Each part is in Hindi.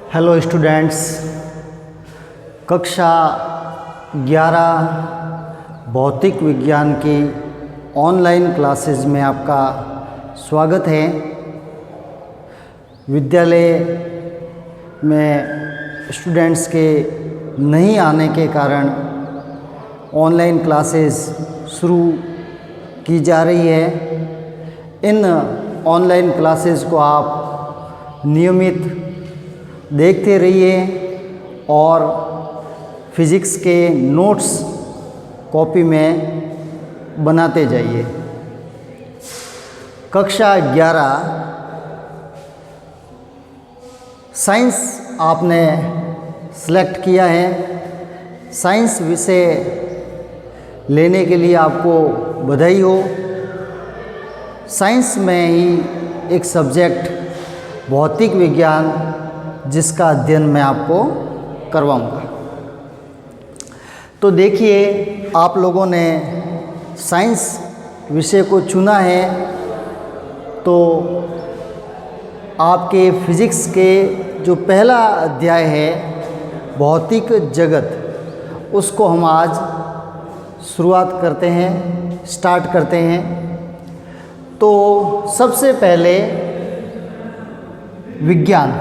हेलो स्टूडेंट्स, कक्षा 11 भौतिक विज्ञान की ऑनलाइन क्लासेस में आपका स्वागत है। विद्यालय में स्टूडेंट्स के नहीं आने के कारण ऑनलाइन क्लासेस शुरू की जा रही है। इन ऑनलाइन क्लासेस को आप नियमित देखते रहिए और फिज़िक्स के नोट्स कॉपी में बनाते जाइए। कक्षा 11 साइंस आपने सेलेक्ट किया है। साइंस विषय लेने के लिए आपको बधाई हो। साइंस में ही एक सब्जेक्ट भौतिक विज्ञान जिसका अध्ययन मैं आपको करवाऊंगा। तो देखिए, आप लोगों ने साइंस विषय को चुना है तो आपके फिज़िक्स के जो पहला अध्याय है भौतिक जगत, उसको हम आज शुरुआत करते हैं, स्टार्ट करते हैं। तो सबसे पहले विज्ञान,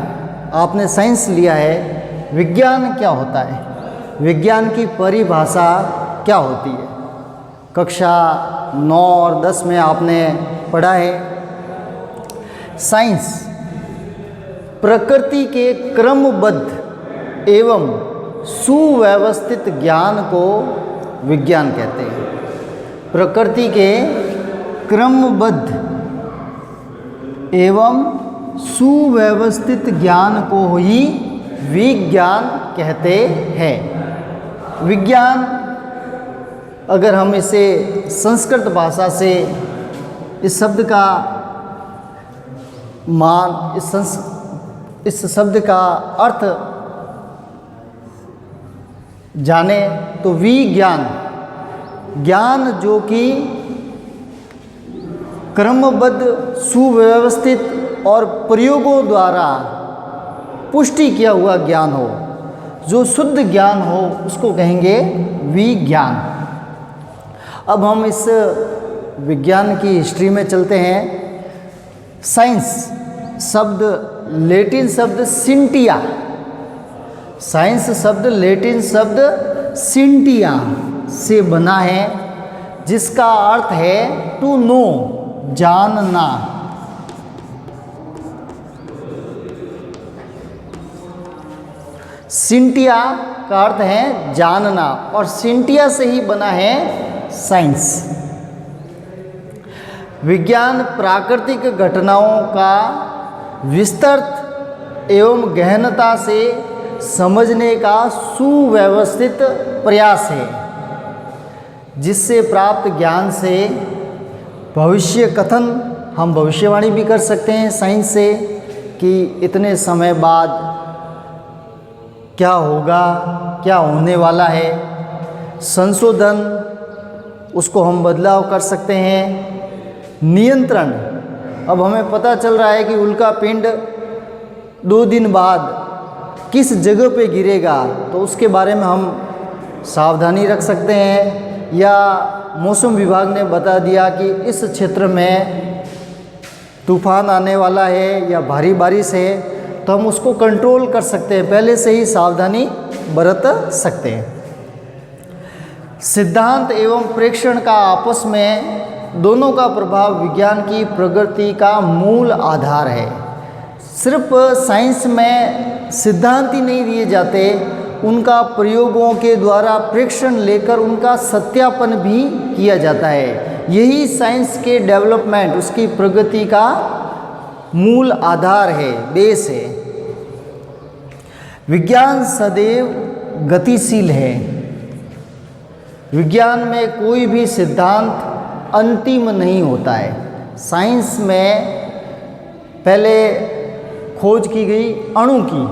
आपने साइंस लिया है, विज्ञान क्या होता है, विज्ञान की परिभाषा क्या होती है। कक्षा 9 और 10 में आपने पढ़ा है। साइंस प्रकृति के क्रमबद्ध एवं सुव्यवस्थित ज्ञान को विज्ञान कहते हैं। प्रकृति के क्रमबद्ध एवं सुव्यवस्थित ज्ञान को ही विज्ञान कहते हैं। विज्ञान, अगर हम इसे संस्कृत भाषा से इस शब्द का इस शब्द का अर्थ जाने तो विज्ञान, ज्ञान जो कि क्रमबद्ध, सुव्यवस्थित और प्रयोगों द्वारा पुष्टि किया हुआ ज्ञान हो, जो शुद्ध ज्ञान हो, उसको कहेंगे विज्ञान। अब हम इस विज्ञान की हिस्ट्री में चलते हैं। साइंस शब्द लैटिन शब्द सिंटिया, साइंस शब्द लैटिन शब्द सिंटिया से बना है, जिसका अर्थ है टू नो, जानना। सिंटिया का अर्थ है जानना और सिंटिया से ही बना है साइंस। विज्ञान प्राकृतिक घटनाओं का विस्तृत एवं गहनता से समझने का सुव्यवस्थित प्रयास है, जिससे प्राप्त ज्ञान से भविष्य कथन, हम भविष्यवाणी भी कर सकते हैं साइंस से कि इतने समय बाद क्या होगा, क्या होने वाला है। संशोधन, उसको हम बदलाव कर सकते हैं। नियंत्रण, अब हमें पता चल रहा है कि उल्का पिंड 2 दिन बाद किस जगह पे गिरेगा, तो उसके बारे में हम सावधानी रख सकते हैं। या मौसम विभाग ने बता दिया कि इस क्षेत्र में तूफान आने वाला है या भारी बारिश है, तो हम उसको कंट्रोल कर सकते हैं, पहले से ही सावधानी बरत सकते हैं। सिद्धांत एवं प्रेक्षण का आपस में दोनों का प्रभाव विज्ञान की प्रगति का मूल आधार है। सिर्फ साइंस में सिद्धांत ही नहीं दिए जाते, उनका प्रयोगों के द्वारा प्रेक्षण लेकर उनका सत्यापन भी किया जाता है। यही साइंस के डेवलपमेंट, उसकी प्रगति का मूल आधार है, बेस है। विज्ञान सदैव गतिशील है। विज्ञान में कोई भी सिद्धांत अंतिम नहीं होता है। साइंस में पहले खोज की गई अणु की,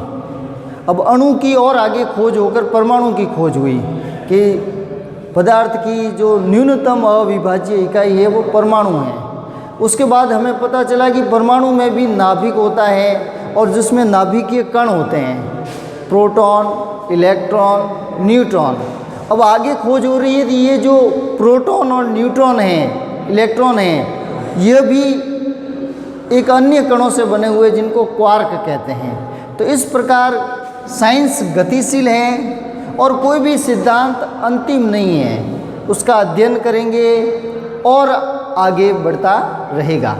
अब अणु की और आगे खोज होकर परमाणु की खोज हुई कि पदार्थ की जो न्यूनतम अविभाज्य इकाई है वो परमाणु है। उसके बाद हमें पता चला कि परमाणु में भी नाभिक होता है और जिसमें नाभिकीय कण होते हैं, प्रोटॉन, इलेक्ट्रॉन, न्यूट्रॉन। अब आगे खोज हो रही है कि ये जो प्रोटॉन और न्यूट्रॉन हैं, इलेक्ट्रॉन हैं, ये भी एक अन्य कणों से बने हुए जिनको क्वार्क कहते हैं। तो इस प्रकार साइंस गतिशील है और कोई भी सिद्धांत अंतिम नहीं है, उसका अध्ययन करेंगे और आगे बढ़ता रहेगा।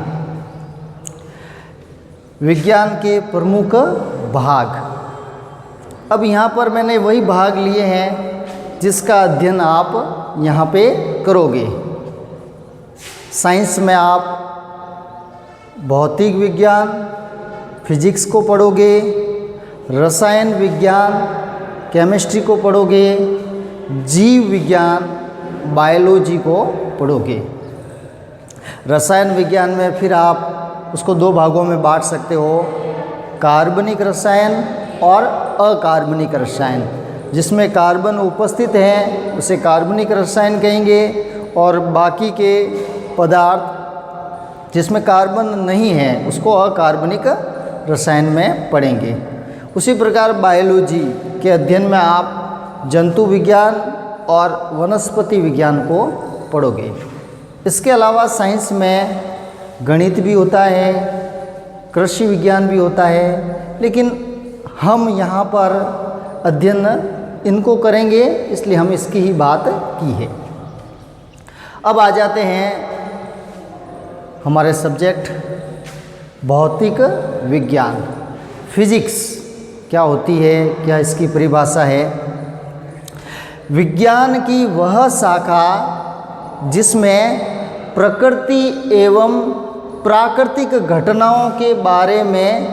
विज्ञान के प्रमुख भाग, अब यहाँ पर मैंने वही भाग लिए हैं जिसका अध्ययन आप यहाँ पे करोगे। साइंस में आप भौतिक विज्ञान, फिजिक्स को पढ़ोगे, रसायन विज्ञान, केमिस्ट्री को पढ़ोगे, जीव विज्ञान, बायोलॉजी को पढ़ोगे। रसायन विज्ञान में फिर आप उसको दो भागों में बांट सकते हो, कार्बनिक रसायन और अकार्बनिक रसायन। जिसमें कार्बन उपस्थित है उसे कार्बनिक रसायन कहेंगे और बाकी के पदार्थ जिसमें कार्बन नहीं है उसको अकार्बनिक रसायन में पढ़ेंगे। उसी प्रकार बायोलॉजी के अध्ययन में आप जंतु विज्ञान और वनस्पति विज्ञान को पढ़ोगे। इसके अलावा साइंस में गणित भी होता है, कृषि विज्ञान भी होता है, लेकिन हम यहाँ पर अध्ययन इनको करेंगे इसलिए हम इसकी ही बात की है। अब आ जाते हैं हमारे सब्जेक्ट भौतिक विज्ञान। फिजिक्स क्या होती है, क्या इसकी परिभाषा है? विज्ञान की वह शाखा जिसमें प्रकृति एवं प्राकृतिक घटनाओं के बारे में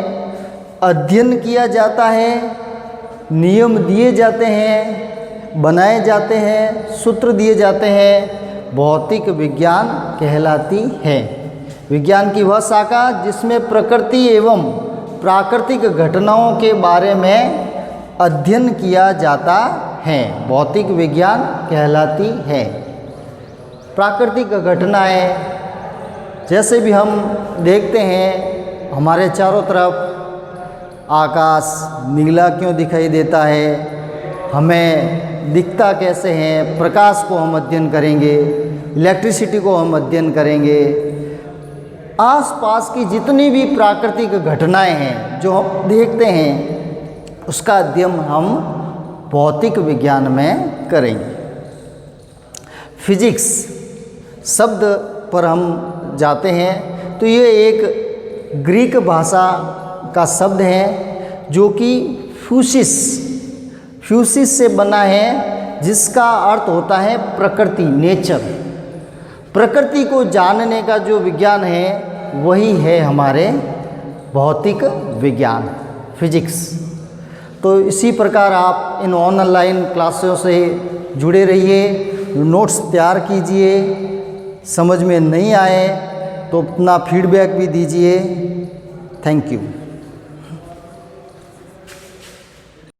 अध्ययन किया जाता है, नियम दिए जाते हैं, बनाए जाते हैं, सूत्र दिए जाते हैं, भौतिक विज्ञान कहलाती है। विज्ञान की वह शाखा जिसमें प्रकृति एवं प्राकृतिक घटनाओं के बारे में अध्ययन किया जाता है, भौतिक विज्ञान कहलाती है। प्राकृतिक घटनाएं जैसे भी हम देखते हैं, हमारे चारों तरफ आकाश नीला क्यों दिखाई देता है, हमें दिखता कैसे हैं, प्रकाश को हम अध्ययन करेंगे, इलेक्ट्रिसिटी को हम अध्ययन करेंगे। आसपास की जितनी भी प्राकृतिक घटनाएं हैं जो हम देखते हैं उसका अध्ययन हम भौतिक विज्ञान में करेंगे। फिजिक्स शब्द पर हम जाते हैं तो ये एक ग्रीक भाषा का शब्द है जो कि फ्यूसिस से बना है, जिसका अर्थ होता है प्रकृति, नेचर। प्रकृति को जानने का जो विज्ञान है वही है हमारे भौतिक विज्ञान, फिजिक्स। तो इसी प्रकार आप इन ऑनलाइन क्लासों से जुड़े रहिए, नोट्स तैयार कीजिए, समझ में नहीं आए तो अपना फीडबैक भी दीजिए। Thank you.